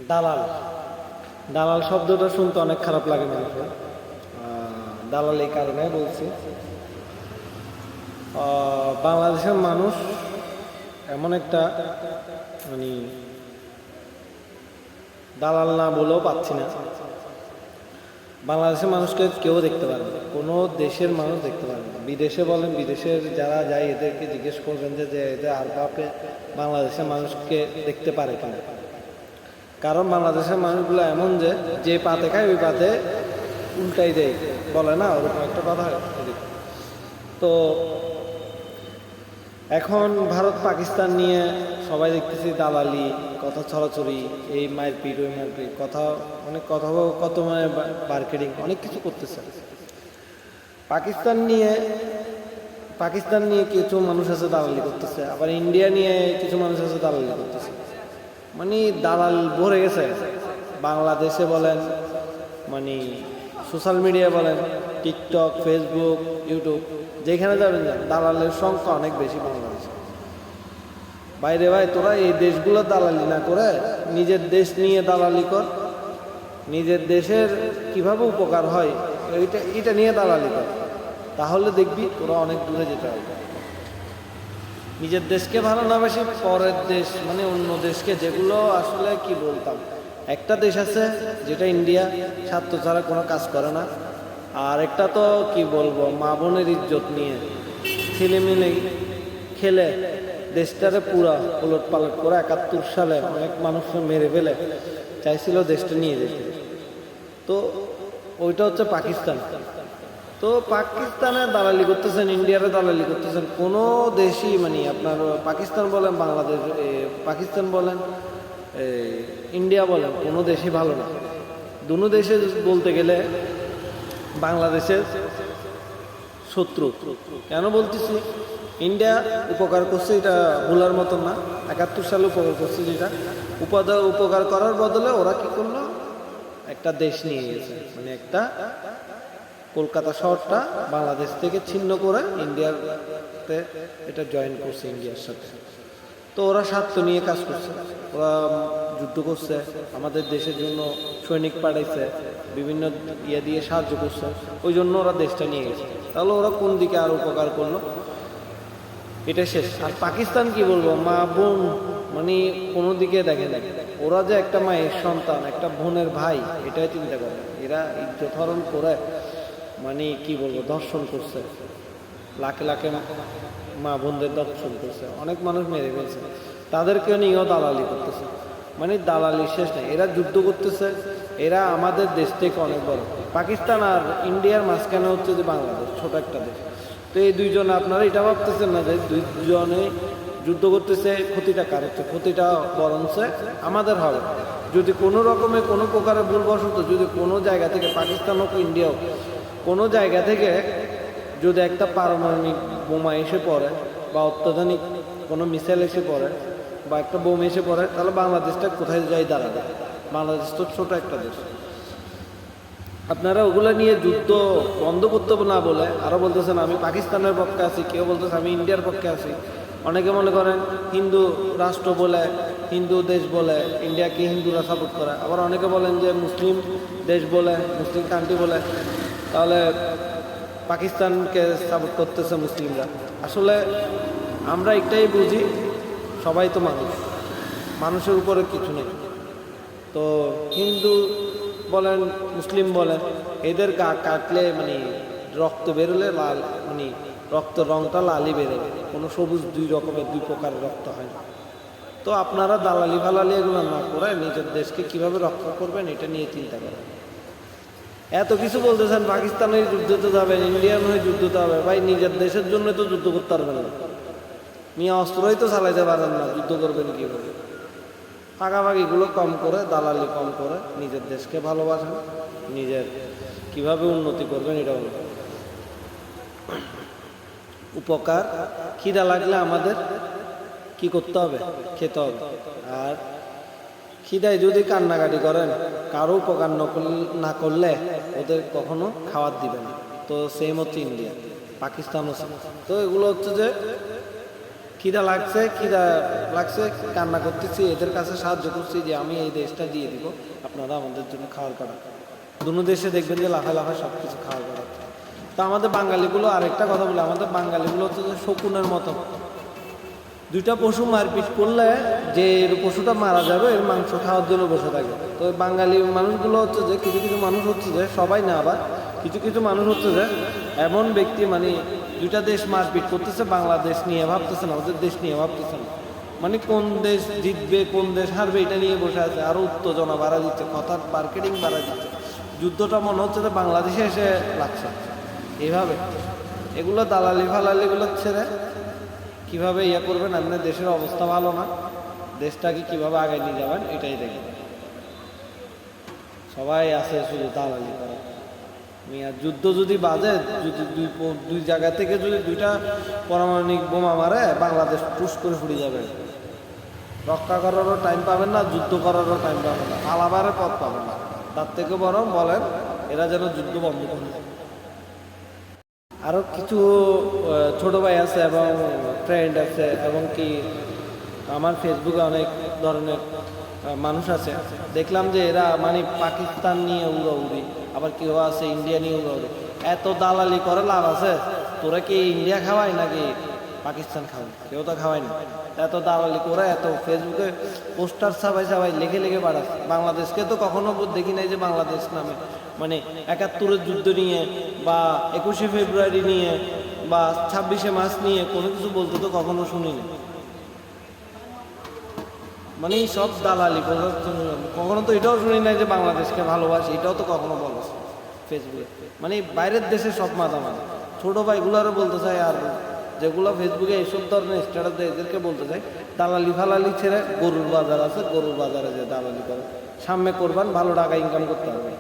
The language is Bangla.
দালাল। দালাল শব্দটা শুনতে অনেক খারাপ লাগে মানুষের। দালাল এই কারণে বলছি, বাংলাদেশের মানুষ এমন একটা মানে দালাল না বলেও পাচ্ছি না। বাংলাদেশের মানুষকে কেউ দেখতে পারে না, কোনো দেশের মানুষ দেখতে পারে না। বিদেশে বলেন, বিদেশের যারা যায় এদেরকে জিজ্ঞেস করবেন যে এদের আর কাউকে বাংলাদেশের মানুষকে দেখতে পারে কেন। কারণ বাংলাদেশের মানুষগুলো এমন যে পাতে খায় ওই পাতে উল্টাই দেয়, বলে না, ওরকম একটা কথা হয়। তো এখন ভারত পাকিস্তান নিয়ে সবাই দেখতেছি দালালি, কথা ছড়াছড়ি, এই মারপিট ওই মারপিট, কথা অনেক কথা, কত মানে মার্কেটিং অনেক কিছু করতেছে। পাকিস্তান নিয়ে কিছু মানুষ আছে দালালি করতেছে, আবার ইন্ডিয়া নিয়ে কিছু মানুষ আছে দালালি করতেছে। মানে দালাল ভরে গেছে বাংলাদেশে বলেন, মানে সোশ্যাল মিডিয়া বলেন, টিকটক, ফেসবুক, ইউটিউব, যেখানে যাবেন দালালের সংখ্যা অনেক বেশি বাংলাদেশে। বাইরে ভাই, তোরা এই দেশগুলো দালালি না করে নিজের দেশ নিয়ে দালালি কর, নিজের দেশের কিভাবে উপকার হয় এটা নিয়ে দালালি কর, তাহলে দেখবি তোরা অনেক দূরে যেতে পারবি। নিজের দেশকে ভালো না বেশি পরের দেশ, মানে অন্য দেশকে, যেগুলো আসলে কি বলতাম, একটা দেশ আছে যেটা ইন্ডিয়া, স্বার্থ ছাড়া কোনো কাজ করে না। আর একটা তো কি বলবো, মা বোনের ইজ্জত নিয়ে ছেলেমেলে খেলে দেশটারে পুরা উলট পালট করে 71 সালে অনেক মানুষকে মেরে ফেলে চাইছিল দেশটা নিয়ে যেতে। তো ওইটা হচ্ছে পাকিস্তান। তো পাকিস্তানে দালালি করতেছেন, ইন্ডিয়ারে দালালি করতেছেন, কোনো দেশই মানে আপনার পাকিস্তান বলেন, বাংলাদেশ, পাকিস্তান বলেন, ইন্ডিয়া বলেন, কোনো দেশই ভালো না। দুনো দেশে বলতে গেলে বাংলাদেশের শত্রু। কেন বলতেছি? ইন্ডিয়া উপকার করছে, এটা ভুলার মতন না। 71 সালে উপকার করছে, যেটা উপকার করার বদলে ওরা কি করলো, একটা দেশ নিয়ে গেছে, মানে একটা কলকাতা শহরটা বাংলাদেশ থেকে ছিন্ন করে ইন্ডিয়াতে এটা জয়েন করছে ইন্ডিয়ার সাথে। তো ওরা স্বার্থ নিয়ে কাজ করছে, ওরা যুদ্ধ করছে, আমাদের দেশের জন্য সৈনিক পাঠাইছে, বিভিন্ন ইয়ে দিয়ে সাহায্য করছে, ওই জন্য ওরা দেশটা নিয়ে গেছে। তাহলে ওরা কোন দিকে আর উপকার করলো, এটা শেষ। আর পাকিস্তান কি বলবো, মা বোন মানে কোনো দিকে দেখে না, ওরা যে একটা মায়ের সন্তান, একটা বোনের ভাই, এটাই চিন্তা করে। এরা ইজ্জত হরণ করে, মানে কি বলবো, ধর্ষণ করছে, লাখে লাখে মা বোনদের দর্শন করছে, অনেক মানুষ মেরে ফেলছে, তাদেরকে নিয়েও দালালি করতেছে। মানে দালালি শেষ নেই। এরা যুদ্ধ করতেছে, এরা আমাদের দেশ থেকে অনেক বড়। পাকিস্তান আর ইন্ডিয়ার মাঝখানে হচ্ছে যে বাংলাদেশ, ছোট একটা দেশ। তো এই দুইজনে আপনারা এটা ভাবতেছেন না যে দুইজনে যুদ্ধ করতেছে, ক্ষতিটা কার হচ্ছে? ক্ষতিটা বরঞ্চ আমাদের হবে। যদি কোনো রকমে কোনো প্রকারের ভুলবশত যদি কোনো জায়গা থেকে, পাকিস্তান হোক ইন্ডিয়া হোক, কোনো জায়গা থেকে যদি একটা পারমাণবিক বোমা এসে পড়ে বা অত্যাধুনিক কোনো মিসাইল এসে পড়ে বা একটা বোম এসে পড়ে, তাহলে বাংলাদেশটা কোথায় যাই দাঁড়াবে? বাংলাদেশ তো ছোট একটা দেশ। আপনারা ওগুলো নিয়ে যুদ্ধ বন্ধ করতে না বলে আরও বলতেছেন আমি পাকিস্তানের পক্ষে আছি, কেউ বলতেছে আমি ইন্ডিয়ার পক্ষে আছি। অনেকে মনে করেন হিন্দু রাষ্ট্র বলে, হিন্দু দেশ বলে ইন্ডিয়াকে হিন্দুরা সাপোর্ট করে, আবার অনেকে বলেন যে মুসলিম দেশ বলে, মুসলিম কান্ট্রি বলে, তাহলে পাকিস্তানকে সাপোর্ট করতেছে মুসলিমরা। আসলে আমরা একটাই বুঝি, সবাই তো মানুষ, মানুষের উপরে কিছু নেই। তো হিন্দু বলেন, মুসলিম বলেন, এদের গা কাটলে মানে রক্ত বেরোলে লাল, মানে রক্ত রংটা লালই বেরোবে, কোনো সবুজ দুই রকমের দুই প্রকার রক্ত হয় না। তো আপনারা দালালি ফালালি এগুলো না করে নিজের দেশকে কিভাবে রক্ষা করবেন এটা নিয়ে চিন্তা করেন। এত কিছু বলতেছেন, পাকিস্তানের যুদ্ধতে যাবেন, ইন্ডিয়ান হয়ে যুদ্ধতে হবে। ভাই নিজের দেশের জন্য তো যুদ্ধ করতে পারবেন না, নিয়ে অস্ত্রই তো চালাইতে পারেন না, যুদ্ধ করবেন কীভাবে? ভাগাভাগিগুলো কম করে, দালালি কম করে নিজের দেশকে ভালোবাসেন, নিজের কিভাবে উন্নতি করবেন এটা বলুন। উপকার, খিদা লাগলে আমাদের কি করতে হবে? খেতে হবে। আর খিদায় যদি কান্নাকাটি করেন, কারো উপকার না করলে ওদের কখনো খাওয়ার দিবে না। তো সেম হচ্ছে ইন্ডিয়া, পাকিস্তানও। তো এগুলো হচ্ছে যে খিদা লাগছে, কান্না করতেছি, এদের কাছে সাহায্য করছি যে আমি এই দেশটা দিয়ে দিব, আপনারা আমাদের জন্য খাওয়ার করা। দুনো দেশে দেখবেন যে লাফায় লাফায় সব কিছু খাওয়ার করা। তো আমাদের বাঙালিগুলো আরেকটা কথা বলি, আমাদের বাঙালিগুলো হচ্ছে যে শকুনের মতো, দুইটা পশু মারপিট করলে যে পশুটা মারা যাবে এর মাংস খাওয়ার জন্য বসে থাকে। তো বাঙালি মানুষগুলো হচ্ছে যে কিছু কিছু মানুষ হচ্ছে যে, সবাই না আবার কিছু কিছু মানুষ হচ্ছে যে এমন ব্যক্তি, মানে দুইটা দেশ মারপিট করতেছে, বাংলাদেশ নিয়ে ভাবতেছে না, ওদের দেশ নিয়ে ভাবতেছে না, মানে কোন দেশ জিতবে কোন দেশ হারবে এটা নিয়ে বসে আছে, আরো উত্তেজনা বাড়া দিচ্ছে, কথার মার্কেটিং বাড়া দিচ্ছে। যুদ্ধটা মনে হচ্ছে যে বাংলাদেশে এসে লাগছে এইভাবে। এগুলো দালালি ফালালিগুলো ছেড়ে কীভাবে ইয়ে করবেন, আপনার দেশের অবস্থা ভালো না, দেশটাকে কীভাবে আগে নিয়ে যাবেন এটাই দেখবেন। সবাই আছে শুধু দালালি করা। আর যুদ্ধ যদি বাজে, যদি দুই জায়গা থেকে যদি দুইটা পারমাণবিক বোমা মারে, বাংলাদেশ টুস করে ফুটে যাবে। রক্ষা করারও টাইম পাবেন না, যুদ্ধ করারও টাইম পাবেন না, পালাবারের পথ পাবেন না। তার থেকে বরং বলেন এরা যেন যুদ্ধ বন্ধ করে। আরও কিছু ছোট ভাই আছে এবং ফ্রেন্ড আছে, এবং কি আমার ফেসবুকে অনেক ধরনের মানুষ আছে, দেখলাম যে এরা মানে পাকিস্তান নিয়ে উড়াউড়ি, আবার কেউ আছে ইন্ডিয়া নিয়ে উড়াউড়ি। এত দালালি করে লাভ আছে? তোরা কি ইন্ডিয়া খাওয়াই নাকি পাকিস্তান খাওয়াই? কেউ তো খাওয়াই না। এত দালালি করে, এত ফেসবুকে পোস্টার ছাপাই লিখে লিখে বাড়াচ্ছে। বাংলাদেশকে তো কখনো দেখি নাই যে বাংলাদেশ নামে, মানে ৭১-এর যুদ্ধ নিয়ে বা ২১শে ফেব্রুয়ারি নিয়ে বা ২৬শে মার্চ নিয়ে কোনো কিছু বলতে তো কখনো শুনিনি। মানে সব দালালি, কখনো তো এটাও শুনি নাই যে বাংলাদেশকে ভালোবাসি, এটাও তো কখনো বলেছে ফেসবুকে। মানে বাইরের দেশে সব মাঝামাঝি। ছোটো ভাইগুলারও বলতে চাই, আর যেগুলো ফেসবুকে এইসব ধরনের স্ট্যাটাস দেয় এদেরকে বলতে চাই, দালালি ফালালি ছেড়ে গরুর বাজার আছে, গরুর বাজারে যে দালালি করে, সামনে করবেন, ভালো টাকা ইনকাম করতে হবে।